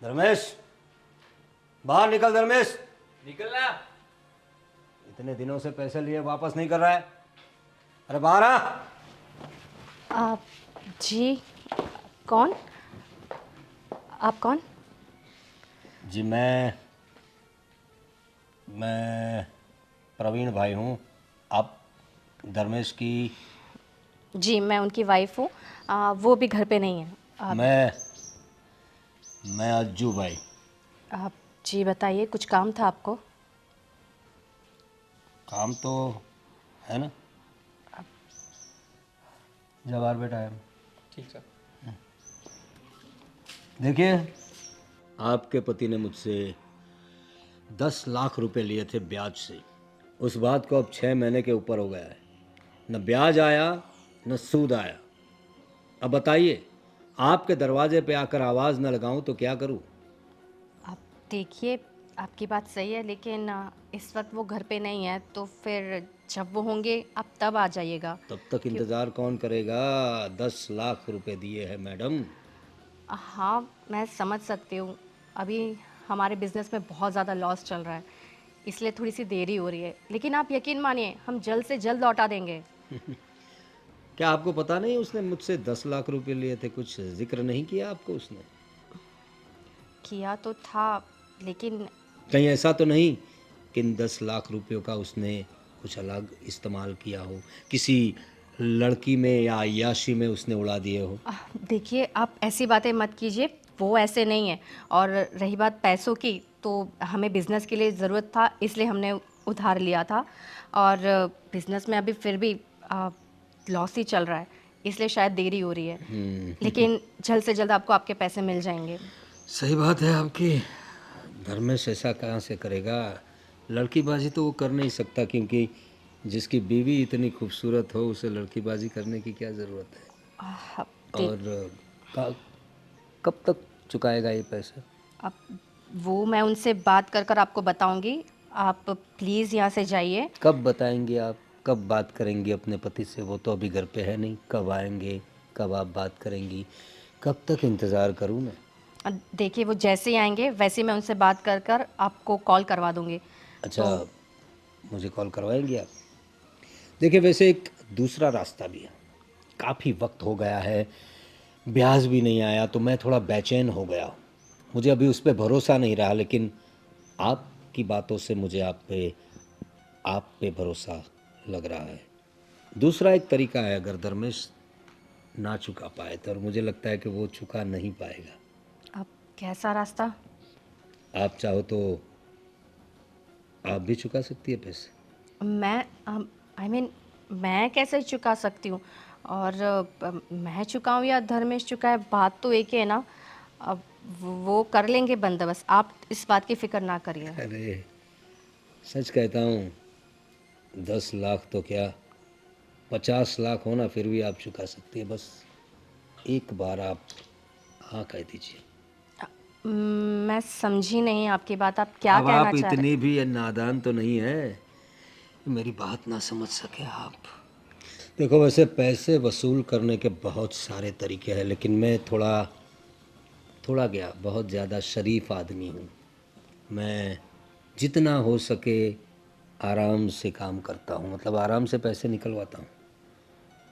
धर्मेश, बाहर निकल धर्मेश। निकलना। इतने दिनों से पैसे लिए वापस नहीं कर रहा है। अरे बाहर आ। आप जी कौन? आप कौन? जी मैं प्रवीण भाई हूँ। आप धर्मेश की? जी मैं उनकी वाइफ हूँ। वो भी घर पे नहीं है। मैं अज्जू भाई। आप जी बताइए, कुछ काम था आपको? काम तो है ना। जा बाहर बेटा है। ठीक सर। देखिए, आपके पति ने मुझसे 10 लाख रुपए लिए थे ब्याज से। उस बात को अब 6 महीने के ऊपर हो गया है। न ब्याज आया न सूद आया। अब बताइए, आपके दरवाजे पे आकर आवाज़ न लगाऊं तो क्या करूं? आप देखिए, आपकी बात सही है, लेकिन इस वक्त वो घर पे नहीं है, तो फिर जब वो होंगे आप तब आ जाइएगा। तब तक इंतज़ार कौन करेगा? 10 लाख रुपए दिए हैं मैडम। हाँ, मैं समझ सकती हूँ। अभी हमारे बिज़नेस में बहुत ज़्यादा लॉस चल रहा है, इसलिए थोड़ी सी देरी हो रही है, लेकिन आप यकीन मानिए हम जल्द से जल्द लौटा देंगे। क्या आपको पता नहीं उसने मुझसे 10 लाख रुपए लिए थे? कुछ जिक्र नहीं किया आपको उसने? किया तो था, लेकिन कहीं ऐसा तो नहीं कि इन 10 लाख रुपयों का उसने कुछ अलग इस्तेमाल किया हो, किसी लड़की में या अय्याशी में उसने उड़ा दिए हो? देखिए आप ऐसी बातें मत कीजिए, वो ऐसे नहीं है। और रही बात पैसों की, तो हमें बिज़नेस के लिए ज़रूरत था, इसलिए हमने उधार लिया था। और बिज़नेस में अभी फिर भी लॉस ही चल रहा है, इसलिए शायद देरी हो रही है। लेकिन जल्द से जल्द आपको आपके पैसे मिल जाएंगे। सही बात है आपकी। धर्मेश ऐसा कहाँ से करेगा? लड़कीबाजी तो वो कर नहीं सकता, क्योंकि जिसकी बीवी इतनी खूबसूरत हो उसे लड़कीबाजी करने की क्या ज़रूरत है? आह, और कब तक चुकाएगा ये पैसे? अब वो मैं उनसे बात कर कर आपको बताऊंगी। आप प्लीज़ यहाँ से जाइए। कब बताएंगे आप? कब बात करेंगी अपने पति से? वो तो अभी घर पे है नहीं। कब आएंगे? कब आप बात करेंगी? कब तक इंतज़ार करूँ मैं? देखिए वो जैसे ही आएंगे वैसे ही मैं उनसे बात कर कर आपको कॉल करवा दूंगी। अच्छा, तो मुझे कॉल करवाएंगे आप? देखिए, वैसे एक दूसरा रास्ता भी है। काफ़ी वक्त हो गया है, ब्याज भी नहीं आया, तो मैं थोड़ा बेचैन हो गया हूँ। मुझे अभी उस पर भरोसा नहीं रहा, लेकिन आपकी बातों से मुझे आप पे भरोसा लग रहा है। दूसरा एक तरीका है, अगर धर्मेश ना चुका पाए तो, और मुझे लगता है कि वो चुका नहीं पाएगा। अब कैसा रास्ता? आप चाहो तो आप भी चुका सकती है पैसे। मैं आई मीन मैं कैसे चुका सकती हूँ? और मैं चुकाऊँ या धर्मेश चुकाए, बात तो एक ही है ना। अब वो कर लेंगे बंदोबस्त, आप इस बात की फिक्र ना करिए। अरे, सच कहता हूँ, 10 लाख तो क्या, 50 लाख होना फिर भी आप चुका सकती है। बस एक बार आप हाँ कह दीजिए। मैं समझी नहीं आपकी बात, आप क्या अब कहना आप चाह रहे? इतनी भी नादान तो नहीं है कि मेरी बात ना समझ सके आप। देखो, वैसे पैसे वसूल करने के बहुत सारे तरीके हैं, लेकिन मैं थोड़ा गया बहुत ज़्यादा शरीफ आदमी हूँ। मैं जितना हो सके आराम से काम करता हूँ, मतलब आराम से पैसे निकलवाता हूँ।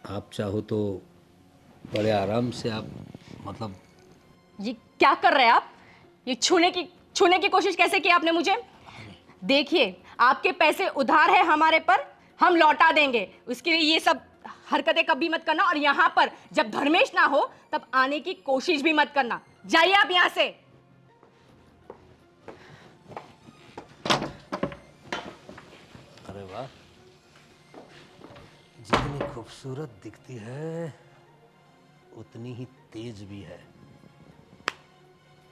आप चाहो तो बड़े आराम से आप, मतलब ये क्या कर रहे हैं आप? ये छूने की कोशिश कैसे की आपने मुझे? देखिए, आपके पैसे उधार है हमारे पर, हम लौटा देंगे। उसके लिए ये सब हरकतें कभी मत करना, और यहाँ पर जब धर्मेश ना हो तब आने की कोशिश भी मत करना। जाइए आप यहाँ से। अरे वाह, जितनी खूबसूरत दिखती है उतनी ही तेज भी है।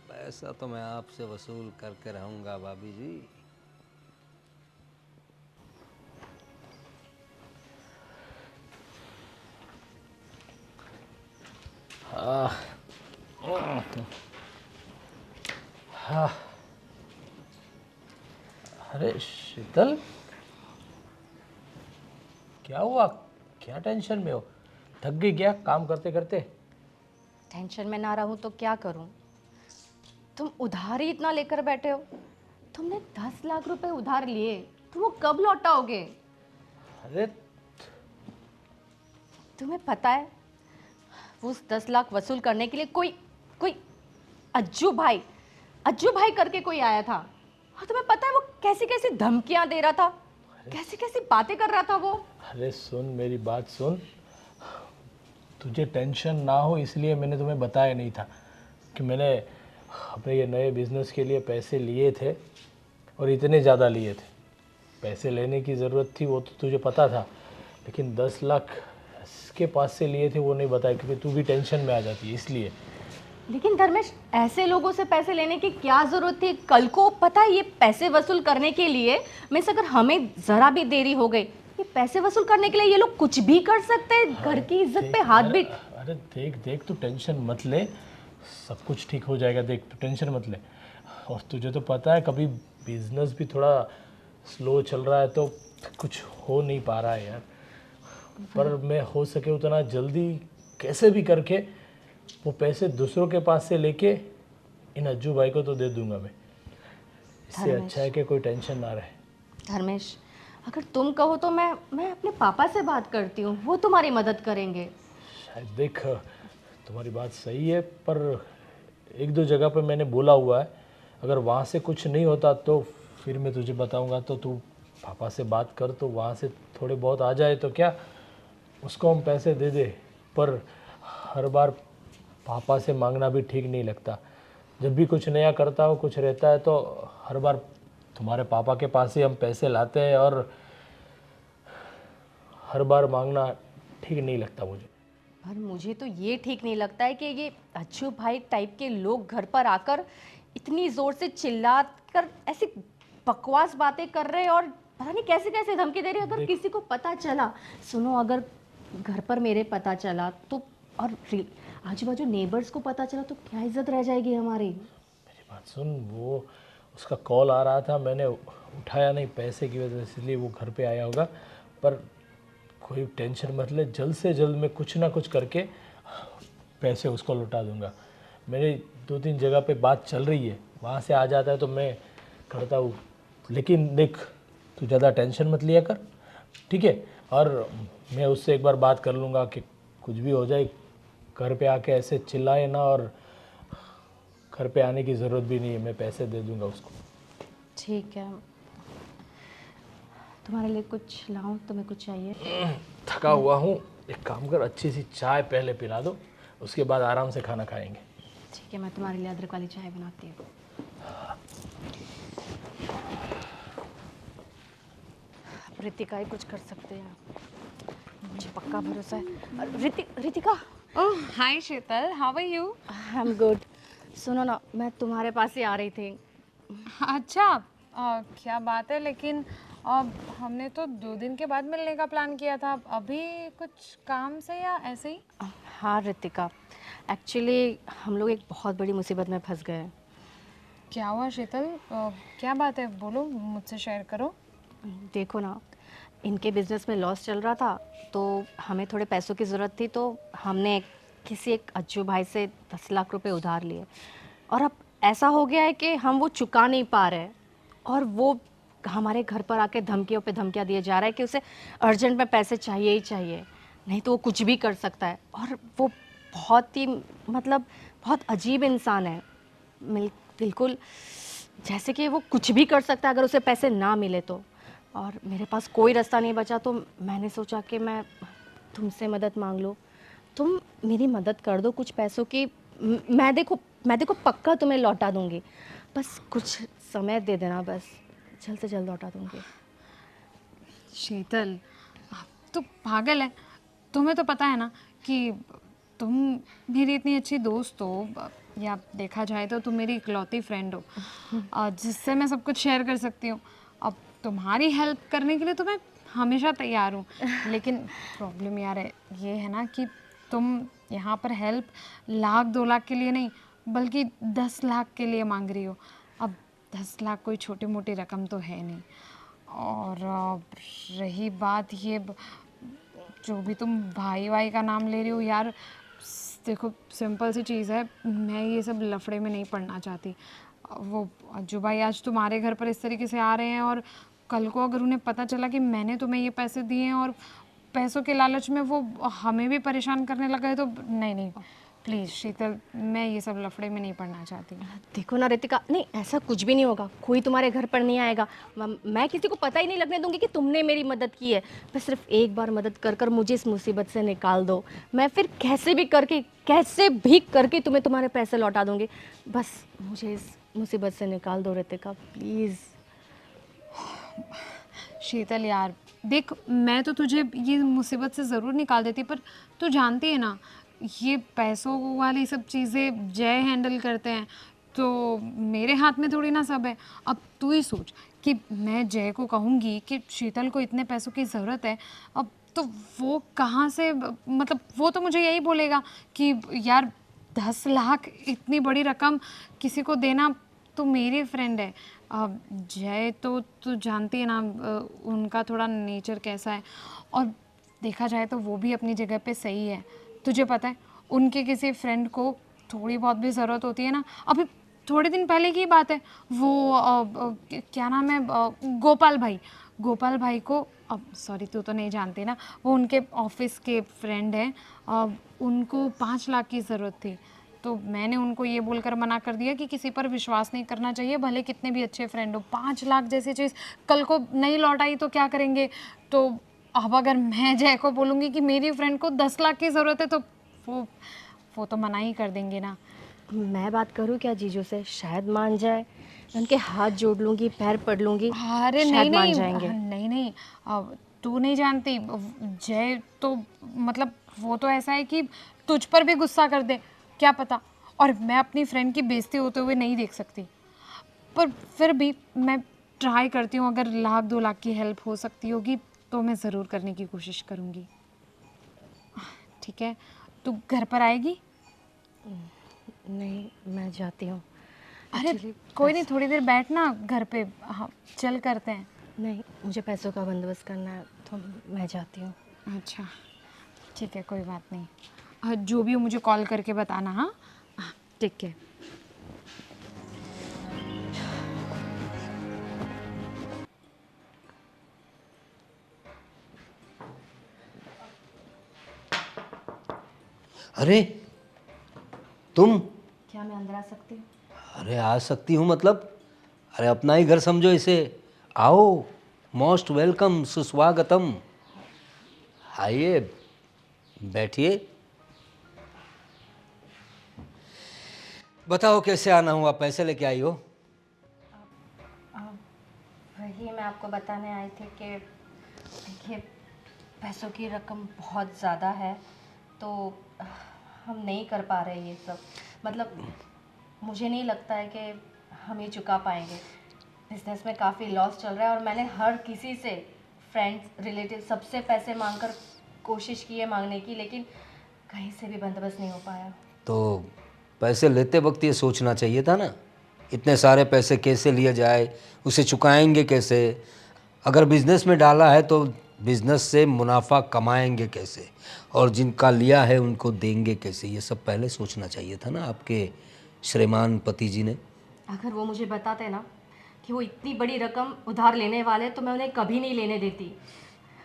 पैसा तो मैं आपसे वसूल करके रहूंगा भाभी जी। अरे शीतल, क्या हुआ? क्या टेंशन में हो? थक गई क्या काम करते करते? टेंशन में ना रहूं तो क्या करूं? तुम उधार ही इतना लेकर बैठे हो। तुमने 10 लाख रुपए उधार लिए, तुम वो कब लौटाओगे? अरे तुम्हें पता है वो उस 10 लाख वसूल करने के लिए कोई कोई अज्जू भाई करके कोई आया था। और तुम्हें पता है वो कैसी कैसी धमकियां दे रहा था, कैसी कैसी बातें कर रहा था वो। अरे सुन, मेरी बात सुन। तुझे टेंशन ना हो इसलिए मैंने तुम्हें बताया नहीं था कि मैंने अपने ये नए बिज़नेस के लिए पैसे लिए थे और इतने ज़्यादा लिए थे। पैसे लेने की ज़रूरत थी वो तो तुझे पता था, लेकिन 10 लाख इसके पास से लिए थे वो नहीं बताया क्योंकि तू भी टेंशन में आ जाती है इसलिए। लेकिन धर्मेश, ऐसे लोगों से पैसे लेने की क्या जरूरत थी? कल को पता है ये पैसे वसूल करने के लिए मिस, अगर हमें जरा भी देरी हो गई, ये पैसे वसूल करने के लिए ये लोग कुछ भी कर सकते हैं। घर की इज्जत पे हाथ भी। अरे देख देख, तू टेंशन मत ले, सब कुछ ठीक हो जाएगा। देख तू टेंशन मत ले। और तुझे तो पता है कभी बिजनेस भी थोड़ा स्लो चल रहा है तो कुछ हो नहीं पा रहा है यार। पर मैं हो सके उतना जल्दी कैसे भी करके वो पैसे दूसरों के पास से लेके इन अज्जू भाई को तो दे दूंगा मैं। इससे अच्छा है कि कोई टेंशन ना रहे। धर्मेश, अगर तुम कहो तो मैं अपने पापा से बात करती हूँ, वो तुम्हारी मदद करेंगे। शायद देख, तुम्हारी बात सही है पर एक दो जगह पे मैंने बोला हुआ है, अगर वहाँ से कुछ नहीं होता तो फिर मैं तुझे बताऊंगा। तो तू पापा से बात कर, तो वहाँ से थोड़े बहुत आ जाए तो क्या उसको हम पैसे दे दे। पर हर बार पापा से मांगना भी ठीक नहीं लगता। जब भी कुछ नया करता हो, कुछ रहता है तो हर बार तुम्हारे पापा के पास ही हम पैसे लाते हैं और हर बार मांगना ठीक नहीं लगता मुझे। पर मुझे तो ये ठीक नहीं लगता है कि ये अच्छू भाई टाइप के लोग घर पर आकर इतनी जोर से चिल्ला कर ऐसी बकवास बातें कर रहे हैं और पता नहीं कैसे कैसे धमकी दे रहे हैं। अगर किसी को पता चला, सुनो, अगर घर पर मेरे पता चला तो, और आजू बाजू नेबर्स को पता चला तो क्या इज्जत रह जाएगी हमारी। मेरी बात सुन, वो उसका कॉल आ रहा था, मैंने उठाया नहीं पैसे की वजह से, इसलिए वो घर पे आया होगा। पर कोई टेंशन मत ले, जल्द से जल्द मैं कुछ ना कुछ करके पैसे उसको लौटा दूंगा। मेरी 2-3 जगह पे बात चल रही है, वहाँ से आ जाता है तो मैं करता हूँ। लेकिन देख, तू ज़्यादा टेंशन मत लिया कर, ठीक है? और मैं उससे एक बार बात कर लूँगा कि कुछ भी हो जाए घर पे आके ऐसे चिल्लाए ना, और घर पे आने की ज़रूरत भी नहीं है, मैं पैसे दे दूँगा उसको। ठीक है, तुम्हारे लिए कुछ लाऊं? तुम्हें कुछ चाहिए? थका हुआ हूँ, एक काम कर, अच्छी सी चाय पहले पिला दो, उसके बाद आराम से खाना खाएंगे। ठीक है, मैं तुम्हारे लिए अदरक वाली चाय बनाती हूँ। रितिका ही कुछ कर सकते हैं, मुझे पक्का भरोसा है। Ritika. Oh hi Sheetal, how are you? I am good. सुनो ना, मैं तुम्हारे पास ही आ रही थी। अच्छा, क्या बात है। लेकिन हमने तो 2 दिन के बाद मिलने का प्लान किया था। अभी कुछ काम से या ऐसे ही? हाँ रितिका, एक्चुअली हम लोग एक बहुत बड़ी मुसीबत में फंस गए हैं। क्या हुआ शीतल? क्या बात है, बोलो, मुझसे शेयर करो। देखो ना, इनके बिजनेस में लॉस चल रहा था तो हमें थोड़े पैसों की ज़रूरत थी, तो हमने किसी एक अज्जू भाई से 10 लाख रुपए उधार लिए। और अब ऐसा हो गया है कि हम वो चुका नहीं पा रहे, और वो हमारे घर पर आके धमकियों पे धमकियाँ दिए जा रहा है कि उसे अर्जेंट में पैसे चाहिए ही चाहिए, नहीं तो वो कुछ भी कर सकता है। और वो बहुत ही, मतलब बहुत अजीब इंसान है, बिल्कुल जैसे कि वो कुछ भी कर सकता है अगर उसे पैसे ना मिले तो। और मेरे पास कोई रास्ता नहीं बचा तो मैंने सोचा कि मैं तुमसे मदद मांग लूँ। तुम मेरी मदद कर दो कुछ पैसों की। मैं देखो पक्का तुम्हें लौटा दूंगी, बस कुछ समय दे देना, बस जल्द से जल्द लौटा दूंगी। शीतल, आप तो पागल है। तुम्हें तो पता है ना कि तुम मेरी इतनी अच्छी दोस्त हो, या देखा जाए तो तुम मेरी इकलौती फ्रेंड हो, जिससे मैं सब कुछ शेयर कर सकती हूँ। अब तुम्हारी हेल्प करने के लिए तो मैं हमेशा तैयार हूँ। लेकिन प्रॉब्लम यार ये है ना कि तुम यहाँ पर हेल्प 1-2 लाख के लिए नहीं, बल्कि 10 लाख के लिए मांग रही हो। अब 10 लाख कोई छोटी मोटी रकम तो है नहीं। और रही बात ये जो भी तुम भाई का नाम ले रही हो यार, देखो सिंपल सी चीज़ है, मैं ये सब लफड़े में नहीं पड़ना चाहती। वो अज्जू भाई आज तुम्हारे घर पर इस तरीके से आ रहे हैं और कल को अगर उन्हें पता चला कि मैंने तुम्हें ये पैसे दिए हैं और पैसों के लालच में वो हमें भी परेशान करने लगा है तो नहीं नहीं, प्लीज़ शीतल, मैं ये सब लफड़े में नहीं पड़ना चाहती। देखो ना रितिका, नहीं ऐसा कुछ भी नहीं होगा, कोई तुम्हारे घर पर नहीं आएगा। मैं किसी को पता ही नहीं लगने दूंगी कि तुमने मेरी मदद की है। बस सिर्फ एक बार मदद कर कर मुझे इस मुसीबत से निकाल दो, मैं फिर कैसे भी करके तुम्हें तुम्हारे पैसे लौटा दूंगी। बस मुझे इस मुसीबत से निकाल दो रितिका, प्लीज़। शीतल यार देख, मैं तो तुझे ये मुसीबत से ज़रूर निकाल देती, पर तू जानती है ना ये पैसों वाली सब चीज़ें जय हैंडल करते हैं, तो मेरे हाथ में थोड़ी ना सब है। अब तू ही सोच कि मैं जय को कहूँगी कि शीतल को इतने पैसों की ज़रूरत है, अब तो वो कहाँ से, मतलब वो तो मुझे यही बोलेगा कि यार 10 लाख इतनी बड़ी रकम किसी को देना, तो मेरी फ्रेंड है। अब जय तो तू जानती है ना उनका थोड़ा नेचर कैसा है, और देखा जाए तो वो भी अपनी जगह पे सही है। तुझे पता है उनके किसी फ्रेंड को थोड़ी बहुत भी ज़रूरत होती है ना, अभी थोड़े दिन पहले की बात है, वो क्या नाम है, गोपाल भाई को, अब सॉरी तू तो नहीं जानती ना, वो उनके ऑफिस के फ्रेंड हैं, उनको 5 लाख की ज़रूरत थी। तो मैंने उनको ये बोलकर मना कर दिया कि किसी पर विश्वास नहीं करना चाहिए, भले कितने भी अच्छे फ्रेंड हो। 5 लाख जैसी चीज़ कल को नहीं लौट आई तो क्या करेंगे। तो अब अगर मैं जय को बोलूँगी कि मेरी फ्रेंड को 10 लाख की ज़रूरत है तो वो तो मना ही कर देंगे ना। मैं बात करूँ क्या जीजू से, शायद मान जाए। उनके हाथ जोड़ लूँगी, पैर पड़ लूँगी, अरे नहीं शायद मान नहीं जाएंगे। नहीं नहीं, अब तू नहीं जानती, जय तो मतलब वो तो ऐसा है कि तुझ पर भी गुस्सा कर दे, क्या पता। और मैं अपनी फ्रेंड की बेइज्जती होते हुए नहीं देख सकती, पर फिर भी मैं ट्राई करती हूँ, अगर 1-2 लाख की हेल्प हो सकती होगी तो मैं ज़रूर करने की कोशिश करूँगी। ठीक है, तू घर पर आएगी? नहीं, मैं जाती हूँ। अरे कोई नहीं, थोड़ी देर बैठ ना घर पे, हाँ चल करते हैं। नहीं, मुझे पैसों का बंदोबस्त करना है तो मैं जाती हूँ। अच्छा ठीक है, कोई बात नहीं। जो भी हो मुझे कॉल करके बताना। हाँ ठीक है। अरे तुम, क्या मैं अंदर आ सकती हूँ? अरे आ सकती हूँ मतलब, अरे अपना ही घर समझो इसे। आओ, मोस्ट वेलकम, सुस्वागतम। आइए, बैठिए। बताओ कैसे आना हुआ, पैसे लेके आई हो? वही मैं आपको बताने आई थी कि देखिए पैसों की रकम बहुत ज़्यादा है, तो हम नहीं कर पा रहे ये सब। मतलब मुझे नहीं लगता है कि हम ये चुका पाएंगे। बिजनेस में काफ़ी लॉस चल रहा है और मैंने हर किसी से, फ्रेंड्स, रिलेटिव, सबसे पैसे मांगकर कोशिश की है मांगने की, लेकिन कहीं से भी बंदोबस्त नहीं हो पाया। तो पैसे लेते वक्त ये सोचना चाहिए था ना, इतने सारे पैसे कैसे लिया जाए, उसे चुकाएंगे कैसे। अगर बिजनेस में डाला है तो बिजनेस से मुनाफा कमाएंगे कैसे, और जिनका लिया है उनको देंगे कैसे, ये सब पहले सोचना चाहिए था ना आपके श्रीमान पति जी ने। अगर वो मुझे बताते ना कि वो इतनी बड़ी रकम उधार लेने वाले हैं, तो मैं उन्हें कभी नहीं लेने देती।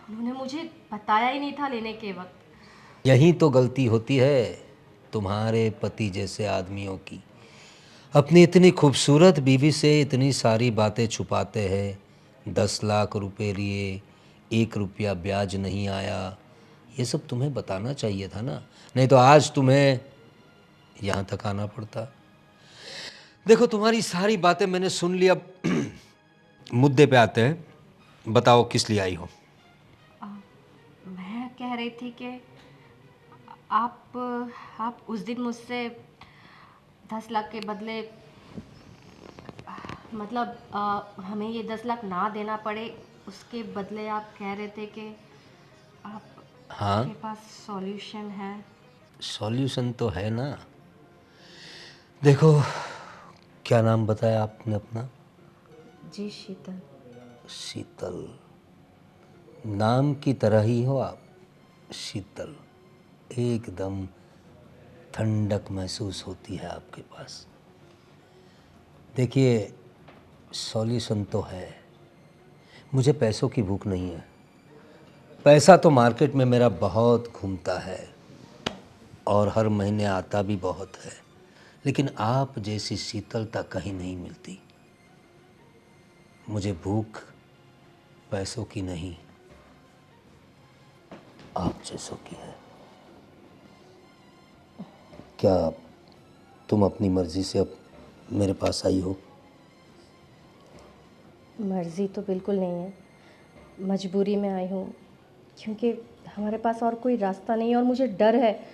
उन्होंने मुझे बताया ही नहीं था लेने के वक्त। यही तो गलती होती है तुम्हारे पति जैसे आदमियों की, अपनी इतनी खूबसूरत बीवी से इतनी सारी बातें छुपाते हैं। 10 लाख रुपए लिए, 1 रुपया ब्याज नहीं आया, ये सब तुम्हें बताना चाहिए था ना, नहीं तो आज तुम्हें यहाँ तक आना पड़ता। देखो तुम्हारी सारी बातें मैंने सुन ली, अब मुद्दे पे आते हैं। बताओ किस लिए आई हो? मैं कह रही थी कि आप उस दिन मुझसे 10 लाख के बदले, मतलब हमें ये 10 लाख ना देना पड़े, उसके बदले आप कह रहे थे कि हाँ, आपके पास सॉल्यूशन है। सॉल्यूशन तो है ना। देखो, क्या नाम बताया आपने अपना? जी शीतल। शीतल, नाम की तरह ही हो आप, शीतल, एकदम ठंडक महसूस होती है आपके पास। देखिए, सॉल्यूशन तो है। मुझे पैसों की भूख नहीं है। पैसा तो मार्केट में मेरा बहुत घूमता है और हर महीने आता भी बहुत है, लेकिन आप जैसी शीतलता कहीं नहीं मिलती। मुझे भूख पैसों की नहीं, आप जैसों की है। क्या तुम अपनी मर्जी से अब मेरे पास आई हो? मर्ज़ी तो बिल्कुल नहीं है, मजबूरी में आई हूँ, क्योंकि हमारे पास और कोई रास्ता नहीं है और मुझे डर है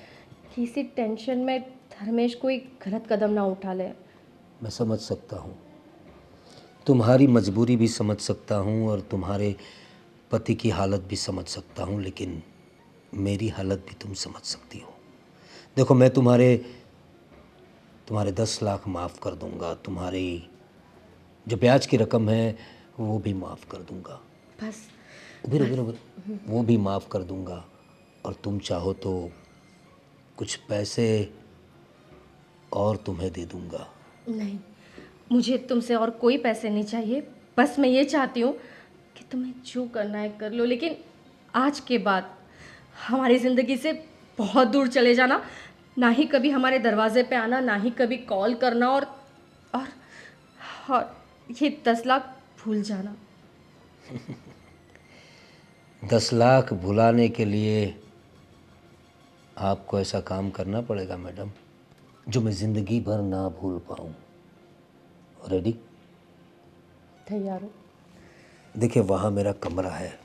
कि इसी टेंशन में धर्मेश कोई गलत कदम ना उठा ले। मैं समझ सकता हूँ, तुम्हारी मजबूरी भी समझ सकता हूँ और तुम्हारे पति की हालत भी समझ सकता हूँ, लेकिन मेरी हालत भी तुम समझ सकती हो। देखो, मैं तुम्हारे 10 लाख माफ़ कर दूंगा, तुम्हारी जो ब्याज की रकम है वो भी माफ़ कर दूंगा। बस उधर वो भी माफ़ कर दूंगा, और तुम चाहो तो कुछ पैसे और तुम्हें दे दूंगा। नहीं, मुझे तुमसे और कोई पैसे नहीं चाहिए। बस मैं ये चाहती हूँ कि तुम्हें जो करना है कर लो, लेकिन आज के बाद हमारी ज़िंदगी से बहुत दूर चले जाना। ना ही कभी हमारे दरवाजे पे आना, ना ही कभी कॉल करना, और और ये 10 लाख भूल जाना। 10 लाख भुलाने के लिए आपको ऐसा काम करना पड़ेगा मैडम, जो मैं ज़िंदगी भर ना भूल पाऊँ। रेडी? तैयार हो? देखिए, वहाँ मेरा कमरा है,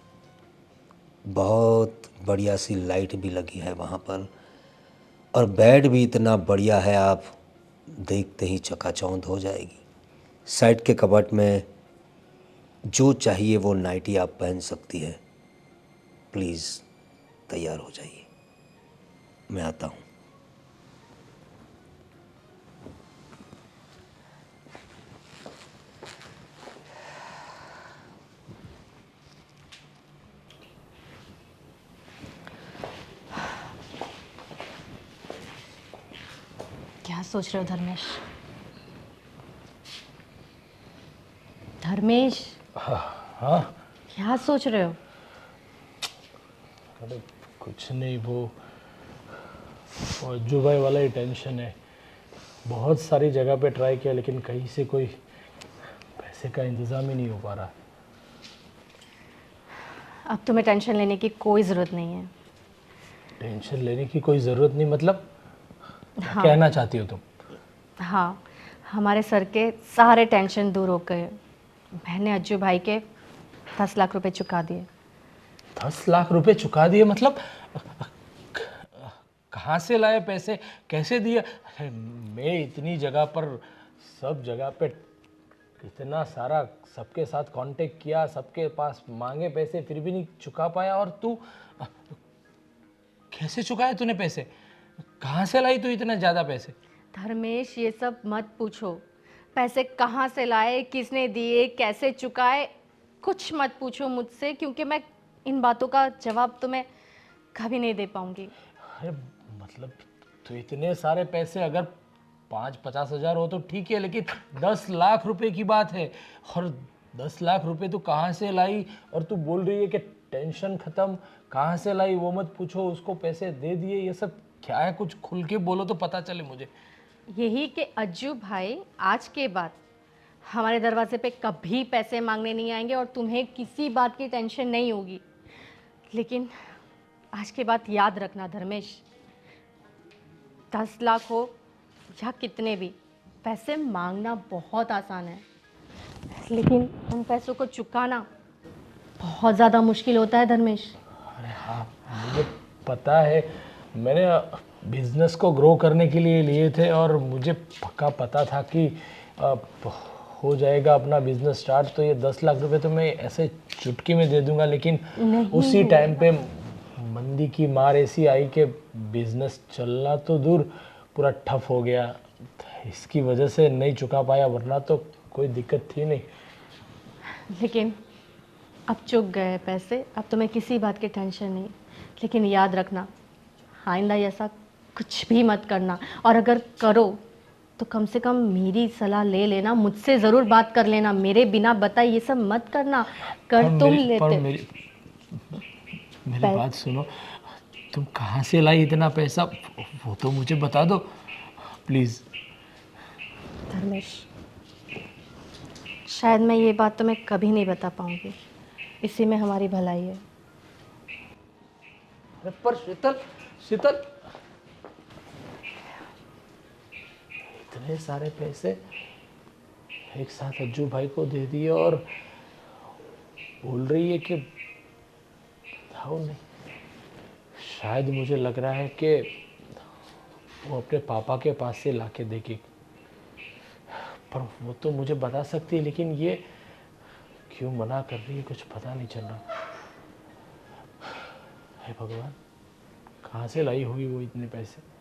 बहुत बढ़िया सी लाइट भी लगी है वहाँ पर, और बेड भी इतना बढ़िया है, आप देखते ही चकाचौंध हो जाएगी। साइड के कबर्ड में जो चाहिए वो नाइटी आप पहन सकती है। प्लीज़ तैयार हो जाइए, मैं आता हूँ। क्या सोच रहे हो धर्मेश? धर्मेश, हाँ, क्या सोच रहे हो? अरे कुछ नहीं, वो अज्जू भाई वाला ही टेंशन है। बहुत सारी जगह पे ट्राई किया, लेकिन कहीं से कोई पैसे का इंतज़ाम ही नहीं हो पा रहा। अब तुम्हें टेंशन लेने की कोई ज़रूरत नहीं है। टेंशन लेने की कोई ज़रूरत नहीं मतलब? हाँ। कहना चाहती हो तुम? हाँ, हमारे सर के सारे टेंशन दूर हो गए। मैंने अज्जू भाई के 10 लाख रुपए चुका दिए। 10 लाख रुपए चुका दिए मतलब? कहाँ से लाए पैसे, कैसे दिए? अरे मैं इतनी जगह पर, सब जगह पे इतना सारा सबके साथ कांटेक्ट किया, सबके पास मांगे पैसे, फिर भी नहीं चुका पाया। और तू कैसे चुकाए तूने पैसे? कहाँ से लाई तू इतना ज़्यादा पैसे? धर्मेश, ये सब मत पूछो। पैसे कहाँ से लाए, किसने दिए, कैसे चुकाए, कुछ मत पूछो मुझसे, क्योंकि मैं इन बातों का जवाब तुम्हें कभी नहीं दे पाऊंगी। अरे मतलब तो इतने सारे पैसे अगर 5-50 हज़ार हो तो ठीक है, लेकिन 10 लाख रुपए की बात है, और 10 लाख रुपए तू कहाँ से लाई? और तू बोल रही है कि टेंशन खत्म। कहाँ से लाई वो मत पूछो, उसको पैसे दे दिए, ये सब क्या है? कुछ खुल के बोलो तो पता चले मुझे। यही कि अज्जू भाई आज के बाद हमारे दरवाजे पे कभी पैसे मांगने नहीं आएंगे और तुम्हें किसी बात की टेंशन नहीं होगी। लेकिन आज के बाद याद रखना धर्मेश, 10 लाख हो या कितने भी, पैसे मांगना बहुत आसान है, लेकिन उन पैसों को चुकाना बहुत ज़्यादा मुश्किल होता है धर्मेश। अरे हाँ, मुझे पता है। मैंने बिजनेस को ग्रो करने के लिए लिए थे, और मुझे पक्का पता था कि अ, हो जाएगा अपना बिजनेस स्टार्ट, तो ये 10 लाख रुपए तो मैं ऐसे चुटकी में दे दूंगा। लेकिन उसी टाइम पे मंदी की मार ऐसी आई कि बिजनेस चलना तो दूर, पूरा ठप हो गया। इसकी वजह से नहीं चुका पाया, वरना तो कोई दिक्कत थी नहीं। लेकिन अब चुक गए पैसे, अब तुम्हें किसी बात की टेंशन नहीं। लेकिन याद रखना, आइंदा ऐसा कुछ भी मत करना, और अगर करो तो कम से कम मेरी सलाह ले लेना, मुझसे ज़रूर बात कर लेना, मेरे बिना बताए ये सब मत करना। कर तुम लेते मेरी पै- बात सुनो, तुम कहाँ से लाई इतना पैसा, वो तो मुझे बता दो प्लीज़। धर्मेश, शायद मैं ये बात तुम्हें कभी नहीं बता पाऊंगी, इसी में हमारी भलाई है। पर शीतल, शीतल, इतने सारे पैसे एक साथ अज्जू भाई को दे दिए और बोल रही है कि बताओ नहीं। शायद मुझे लग रहा है कि वो अपने पापा के पास से लाके देगी, पर वो तो मुझे बता सकती है, लेकिन ये क्यों मना कर रही है कुछ पता नहीं चल रहा। हे भगवान, कहाँ से लाई होगी वो इतने पैसे।